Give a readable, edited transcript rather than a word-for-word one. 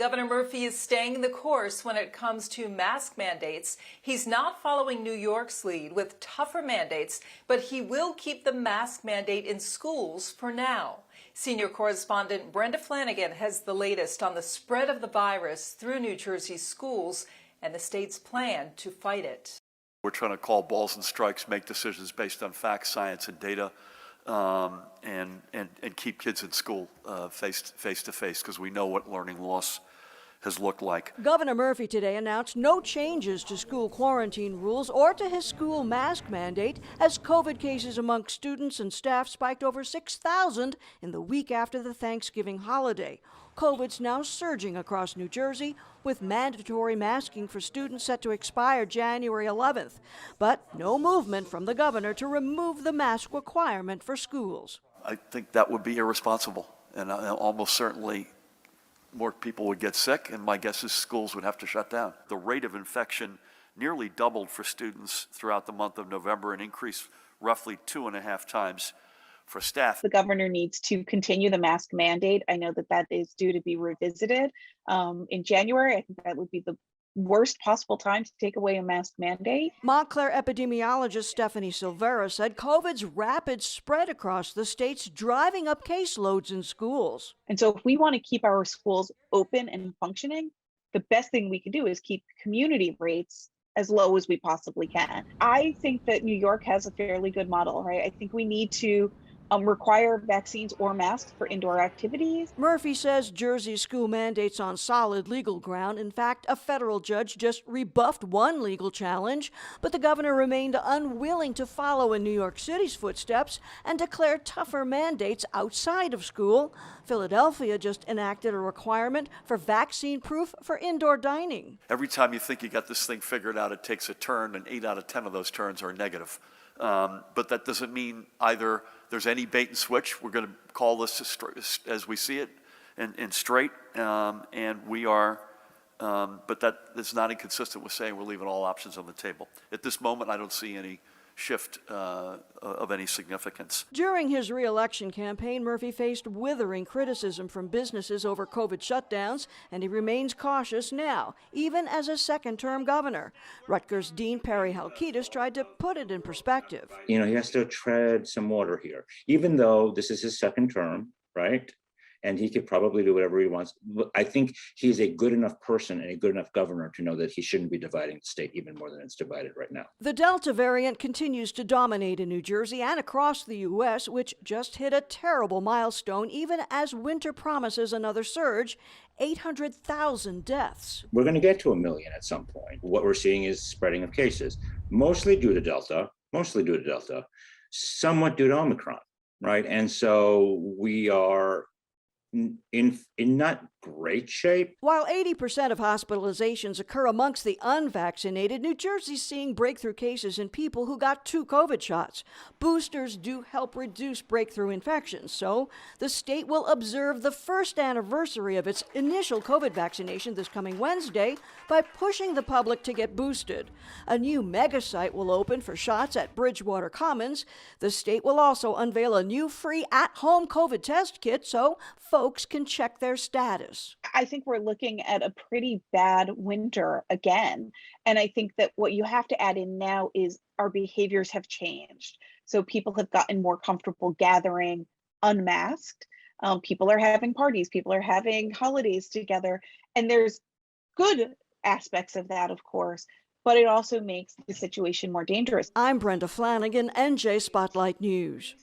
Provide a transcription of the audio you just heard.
Governor Murphy is staying the course when it comes to mask mandates. He's not following New York's lead with tougher mandates, but he will keep the mask mandate in schools for now. Senior correspondent Brenda Flanagan has the latest on the spread of the virus through New Jersey's schools and the state's plan to fight it. We're trying to call balls and strikes, make decisions based on facts, science, and data, and keep kids in school face to face, because we know what learning loss has looked like. Governor Murphy today announced no changes to school quarantine rules or to his school mask mandate as COVID cases among students and staff spiked over 6,000 in the week after the Thanksgiving holiday. COVID's now surging across New Jersey, with mandatory masking for students set to expire January 11th. But no movement from the governor to remove the mask requirement for schools. I think that would be irresponsible, and almost certainly more people would get sick, and my guess is schools would have to shut down. The rate of infection nearly doubled for students throughout the month of November and increased roughly 2.5 times for staff. The governor needs to continue the mask mandate. I know that is due to be revisited in January. I think that would be the worst possible time to take away a mask mandate. Montclair epidemiologist Stephanie Silvera said COVID's rapid spread across the state's driving up caseloads in schools. And so if we want to keep our schools open and functioning, the best thing we can do is keep community rates as low as we possibly can. I think that New York has a fairly good model, right? I think we need to require vaccines or masks for indoor activities. Murphy says Jersey's school mandate's on solid legal ground. In fact, a federal judge just rebuffed one legal challenge, but the governor remained unwilling to follow in New York City's footsteps and declare tougher mandates outside of school. Philadelphia just enacted a requirement for vaccine proof for indoor dining. Every time you think you got this thing figured out, it takes a turn, and 8 out of 10 of those turns are negative. But that doesn't mean either there's any bait and switch. We're going to call this as we see it and straight, and we are, but that is not inconsistent with saying we're leaving all options on the table. At this moment, I don't see any shift of any significance. During his re-election campaign, Murphy faced withering criticism from businesses over COVID shutdowns, and he remains cautious now, even as a second-term governor. Rutgers Dean Perry Halkitis tried to put it in perspective. You know, he has to tread some water here, even though this is his second term, right? And he could probably do whatever he wants. I think he's a good enough person and a good enough governor to know that he shouldn't be dividing the state even more than it's divided right now. The Delta variant continues to dominate in New Jersey and across the U.S., which just hit a terrible milestone, even as winter promises another surge, 800,000 deaths. We're going to get to 1 million at some point. What we're seeing is spreading of cases, mostly due to Delta, somewhat due to Omicron, right? And so we are in not great shape. While 80% of hospitalizations occur amongst the unvaccinated, New Jersey's seeing breakthrough cases in people who got 2 COVID shots. Boosters do help reduce breakthrough infections, so the state will observe the first anniversary of its initial COVID vaccination this coming Wednesday by pushing the public to get boosted. A new mega site will open for shots at Bridgewater Commons. The state will also unveil a new free at-home COVID test kit so folks can check their status. I think we're looking at a pretty bad winter again. And I think that what you have to add in now is our behaviors have changed. So people have gotten more comfortable gathering unmasked. People are having parties, people are having holidays together. And there's good aspects of that, of course, but it also makes the situation more dangerous. I'm Brenda Flanagan, NJ Spotlight News.